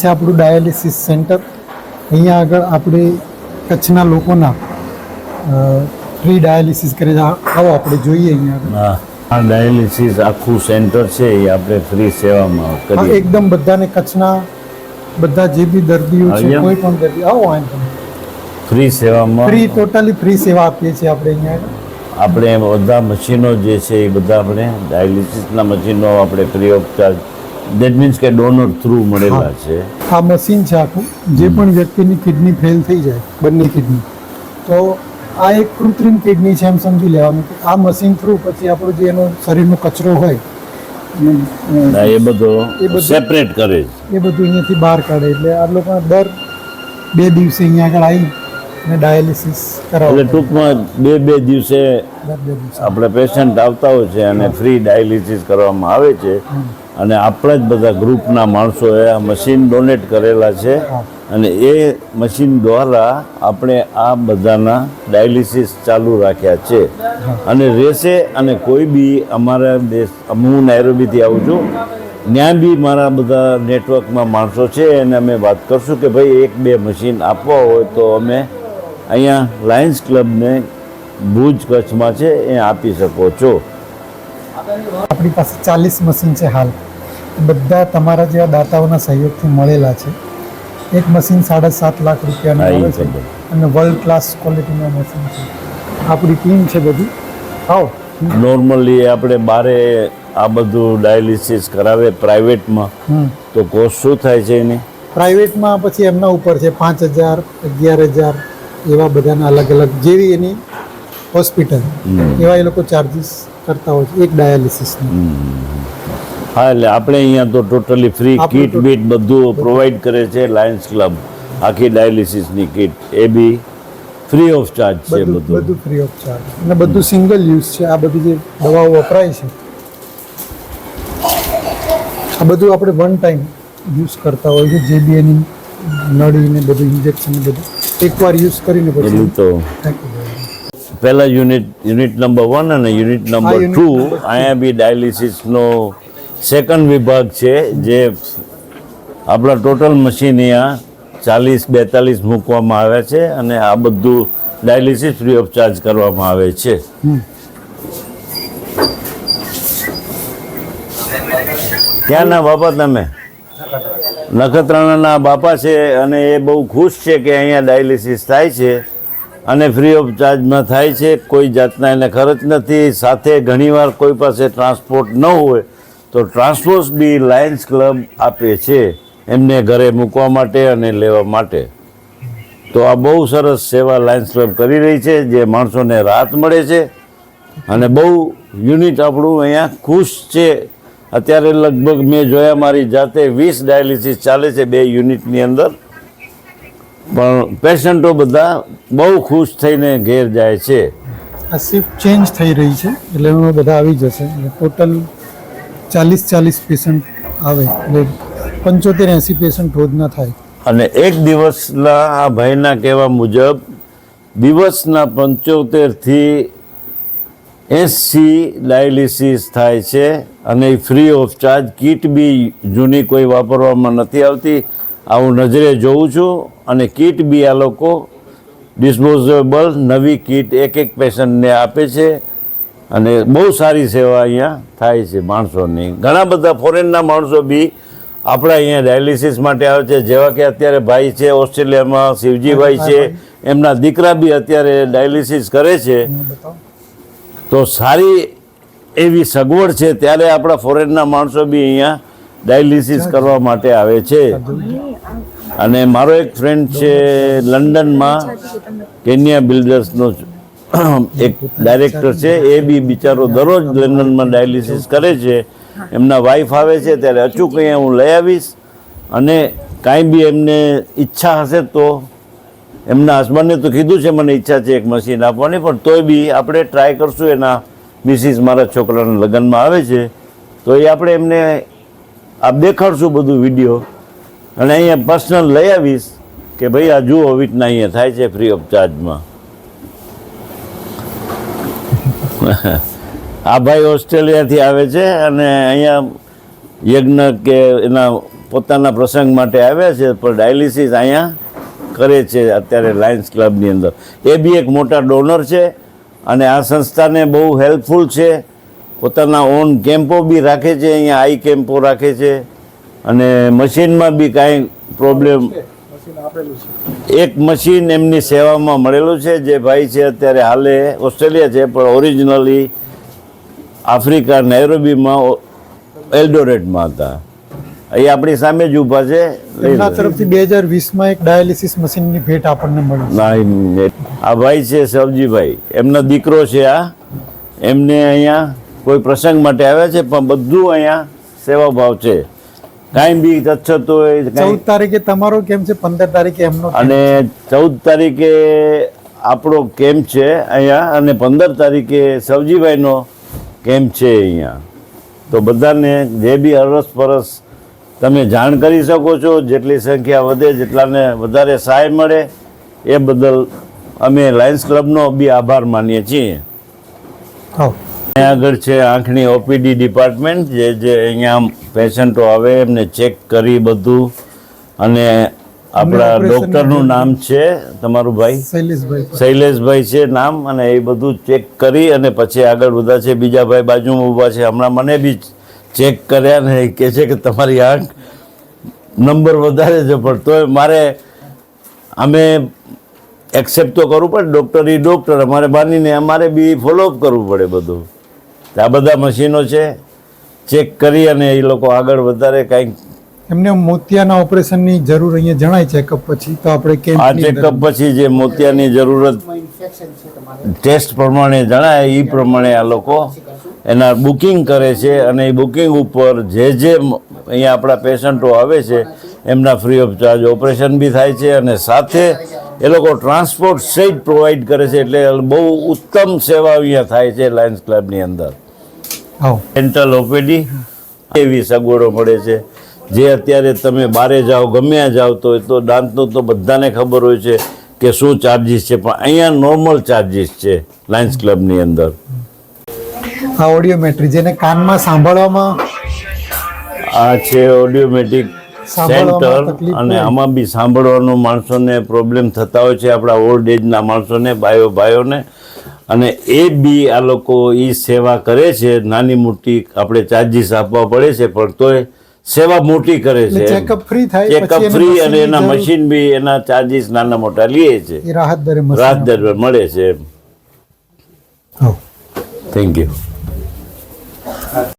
છે આપણું dialysis centre. અહીંયા આગળ આપણે કચ્છના લોકોના ફ્રી ડાયાલિસિસ કરે છે. આવો આપણે જોઈએ અહીંયા આગળ. આ ડાયાલિસિસ આખું સેન્ટર છે એ આપણે ફ્રી સેવામાં કરીએ. એકદમ બધાને કચ્છના બધા જે બી દર્દીઓ છે કોઈ પણ દર્દી આવો અહીં ફ્રી સેવામાં ફ્રી ટોટલી ફ્રી સેવા આપીએ છીએ આપણે અહીંયા. આપણે બધા મશીનો જે છે એ બધા આપણે ડાયાલિસિસના મશીનો આપણે free of charge, that means કે ડોનર થ્રુ મળેલા છે. આ મશીન છે આખું. જે પણ વ્યક્તિની કિડની ફેલ થઈ જાય, બંને કિડની, તો આ એક કૃત્રિમ કિડની છે એમ સમજી લેવાનું કે આ મશીન થ્રુ પછી આપણો જે એનો શરીરનો કચરો હોય એ બધો સેપરેટ કરે છે, એ બધું અહીંયાથી બહાર કાઢે. એટલે આ લોકો દર 2 દિવસે અહીંયા આગળ આવી અને ડાયાલિસિસ કરાવે. એટલે ટૂંકમાં 2 દિવસે આપણે પેશન્ટ આવતા હોય છે અને ફ્રી ડાયાલિસિસ કરવામાં આવે છે. અને આપણા જ બધા ગ્રુપના માણસોએ આ મશીન ડોનેટ કરેલા છે અને એ મશીન દ્વારા આપણે આ બધાના ડાયાલિસિસ ચાલુ રાખ્યા છે અને રહેશે. અને કોઈ બી અમારા દેશ, હું નાયરોબીથી આવું છું, ત્યાં બી મારા બધા નેટવર્કમાં માણસો છે અને અમે વાત કરશું કે ભાઈ 1-2 મશીન આપવા હોય તો અમે અહીંયા લાયન્સ ક્લબને ભુજ કચ્છમાં છે એ આપી શકો છો. આપણી પાસે 40 મશીન છે હાલ. બધા તમારા જેવા દાતાઓના સહયોગથી મળેલા છે. એક મશીન 7.5 લાખ રૂપિયાનું આવે છે અને વર્લ્ડ ક્લાસ ક્વોલિટીના મશીન છે. આપણી ટીમ છે બધી. આવો. નોર્મલી આપણે બારે આ બધું ડાયાલિસિસ કરાવે પ્રાઇવેટમાં તો કોસ્ટ શું થાય છે એની? પ્રાઇવેટમાં પછી એમના ઉપર છે 5,000, 11,000 એવા બધાના અલગ અલગ, જેવી એની હોસ્પિટલ એવા એ લોકો ચાર્જીસ કરતા હોય છે એક ડાયાલિસિસનું. હા, એટલે આપણે અહીંયા તો ટોટલી ફ્રી કીટ બીટ બધું પ્રોવાઈડ કરે છે લાયન્સ ક્લબ. આખી ડાયાલિસિસની કીટ એ બી ફ્રી ઓફ ચાર્જ છે. બધું ફ્રી ઓફ ચાર્જ અને બધું સિંગલ યુઝ છે. આ બધી જે દવાઓ વપરાય છે આ બધું આપણે વન ટાઈમ યુઝ કરતા હોય છે. જે બી એની નળી ને બધું ઇન્જેક્શન ને બધું એકવાર યુઝ કરીને પછી તો પહેલા યુનિટ નંબર 1 અને યુનિટ નંબર 2 અહીંયા બી ડાયાલિસિસનો સેકન્ડ વિભાગ છે. જે આપણા ટોટલ મશીન અહીંયા 40-42 મૂકવામાં આવ્યા છે અને આ બધું ડાયાલિસિસ ફ્રી ઓફ ચાર્જ કરવામાં આવે છે. ક્યાંના બાપા તમે? નખત્રાણાના બાપા છે અને એ બહુ ખુશ છે કે અહીંયા ડાયાલિસિસ થાય છે અને ફ્રી ઓફ ચાર્જમાં થાય છે. કોઈ જાતના એને ખર્ચ નથી. સાથે ઘણીવાર કોઈ પાસે ટ્રાન્સપોર્ટ ન હોય તો ટ્રાન્સપોર્ટ બી લાયન્સ ક્લબ આપે છે એમને ઘરે મૂકવા માટે અને લેવા માટે. તો આ બહુ સરસ સેવા લાયન્સ ક્લબ કરી રહી છે, જે માણસોને રાહત મળે છે અને બહુ યુનિટ આપણું અહીંયા ખુશ છે. અત્યારે લગભગ મેં જોયા મારી જાતે 20 ડાયાલિસિસ ચાલે છે 2 યુનિટની અંદર. પણ પેશન્ટો બધા બહુ ખુશ થઈને ઘેર જાય છે. આ શિફ્ટ ચેન્જ થઈ રહી છે એટલે એમાં બધા આવી જશે. ટોટલ 40 પેશન્ટ આવે એટલે 75-80 પેશન્ટ રોજના થાય. અને એક દિવસના આ ભાઈના કહેવા મુજબ દિવસના 75થી 80 ડાયાલિસિસ થાય છે અને ફ્રી ઓફ ચાર્જ. કીટ બી જૂની કોઈ વાપરવામાં નથી આવતી. હું નજરે જોઉં છું અને કીટ બી આ લોકો ડિસ્પોઝેબલ નવી કીટ એક પેશન્ટને આપે છે અને બહુ સારી સેવા અહીંયા થાય છે માણસોની. ઘણા બધા ફોરેનના માણસો બી આપણા અહીંયા ડાયાલિસિસ માટે આવે છે. જેવા કે અત્યારે ભાઈ છે ઓસ્ટ્રેલિયામાં, શિવજીભાઈ છે, એમના દીકરા બી અત્યારે ડાયાલિસિસ કરે છે. તો સારી એવી સગવડ છે ત્યારે આપણા ફોરેનના માણસો બી અહીંયા ડાયાલિસિસ કરવા માટે આવે છે. અને મારો એક ફ્રેન્ડ છે લંડનમાં, કેન્યા બિલ્ડર્સનો એક ડાયરેક્ટર છે. એ બી બિચારો દરરોજ લંડનમાં ડાયાલિસિસ કરે છે. એમના વાઈફ આવે છે ત્યારે અચૂક અહીંયા હું લઈ આવીશ અને કાંઈ બી એમને ઈચ્છા હશે તો એમના હસબન્ડને તો કીધું છે મને ઈચ્છા છે એક મશીન આપવાની, પણ તોય બી આપણે ટ્રાય કરશું. એના મિસિસ મારા છોકરાના લગ્નમાં આવે છે તો એ આપણે એમને આપ દેખાડશું બધું વિડીયો અને અહીંયા પર્સનલ લઈ આવીશ કે ભાઈ આ જુઓ વીટના અહીંયા થાય છે ફ્રી ઓફ ચાર્જમાં. આ ભાઈ ઓસ્ટ્રેલિયાથી આવે છે અને અહીંયા યજ્ઞ કે એના પોતાના પ્રસંગ માટે આવ્યા છે, પણ ડાયાલિસિસ અહીંયા કરે છે અત્યારે લાયન્સ ક્લબની અંદર. એ બી એક મોટા ડોનર છે અને આ સંસ્થાને બહુ હેલ્પફુલ છે. પોતાના ઓન કેમ્પો બી રાખે છે, અહીંયા આઈ કેમ્પો રાખે છે અને મશીનમાં બી કાંઈ પ્રોબ્લેમ, એક મશીન એમની સેવામાં મળેલું છે. જે ભાઈ છે અત્યારે હાલે ઓસ્ટ્રેલિયા છે, પણ ઓરિજિનલી આફ્રિકા નૈરોબીમાં એલ્ડોરેટમાં હતા. અહીં આપણી સામે જ ઊભા છે. એમના તરફથી 2020માં એક ડાયાલિસિસ મશીનની ભેટ આપણને મળી. ના, આ ભાઈ છે સવજીભાઈ, એમનો દીકરો છે આ. એમને અહીંયા કોઈ પ્રસંગ માટે આવ્યા છે, પણ બધું અહીંયા સેવાભાવ છે. કાંઈ બી તછત હોય. 14 તારીખે તમારો કેમ છે, 15 તારીખે એમનો. અને 14 તારીખે આપણો કેમ્પ છે અહીંયા અને 15 તારીખે સવજીભાઈનો કેમ્પ છે અહીંયા. તો બધાને જે બી અરસપરસ તમે જાણ કરી શકો છો. જેટલી સંખ્યા વધે, જેટલાને વધારે સહાય મળે, એ બદલ અમે લાયન્સ ક્લબનો બી આભાર માનીએ છીએ. હા, અહીંયા આગળ છે આંખની ઓપીડી ડિપાર્ટમેન્ટ, જે અહીંયા પેશન્ટો આવે એમને ચેક કરી બધું. અને આપણા ડૉક્ટરનું નામ છે તમારું ભાઈ શૈલેષભાઈ છે નામ, અને એ બધું ચેક કરી અને પછી આગળ બધા છે. બીજા ભાઈ બાજુમાં ઊભા છે, હમણાં મને બી ચેક કર્યા ને એ કહે છે કે તમારી આંખ નંબર વધારે છે, પણ તોય મારે અમે એક્સેપ્ટ તો કરવું પડે. ડૉક્ટર એ ડૉક્ટર, અમારે માનીને અમારે બી ફોલોઅપ કરવું પડે બધું. આ બધા મશીનો છે, ચેક કરી અને એ લોકો આગળ વધારે કાંઈક. એમને મોતિયાના ઓપરેશનની જરૂર અહીંયા જણાય ચેકઅપ પછી, તો આપણે કેમ આ ચેકઅપ પછી જે મોતિયાની જરૂરત ટેસ્ટ પ્રમાણે જણાય એ પ્રમાણે આ લોકો એના બુકિંગ કરે છે. અને એ બુકિંગ ઉપર જે અહીંયા આપણા પેશન્ટો આવે છે એમના ફ્રી ઓફ ચાર્જ ઓપરેશન બી થાય છે. અને સાથે એ લોકો ટ્રાન્સપોર્ટ સહિત પ્રોવાઈડ કરે છે. એટલે બહુ ઉત્તમ સેવા અહીંયા થાય છે લાયન્સ ક્લબની અંદર. ડેન્ટલ ઓપીડી એવી સગવડો મળે છે જે અત્યારે તમે બારે જાઓ, ગમે ત્યાં જાઓ તો એ તો દાંતનું તો બધાને ખબર હોય છે કે શું ચાર્જિસ છે, પણ અહીંયા નોર્મલ ચાર્જિસ છે લાયન્સ ક્લબની અંદર. આ ઓડિયોમેટ્રી જેને કાનમાં સાંભળવામાં, આ છે ઓડિયોમેટ્રિક સેન્ટર. અને આમાં બી સાંભળવાનું માણસોને પ્રોબ્લેમ થતા હોય છે, આપણા ઓલ્ડ એજના માણસોને, ભાઈઓને. અને એ બી આ લોકો એ સેવા કરે છે. નાની મોટી આપણે ચાર્જિસ આપવા પડે છે, પણ તોય સેવા મોટી કરે છે. ચેકઅપ ફ્રી થાય, ચેકઅપ ફ્રી, અને એના મશીન બી એના ચાર્જિસ નાના મોટા લે છે. રાહત દરે મળે છે. Thank you.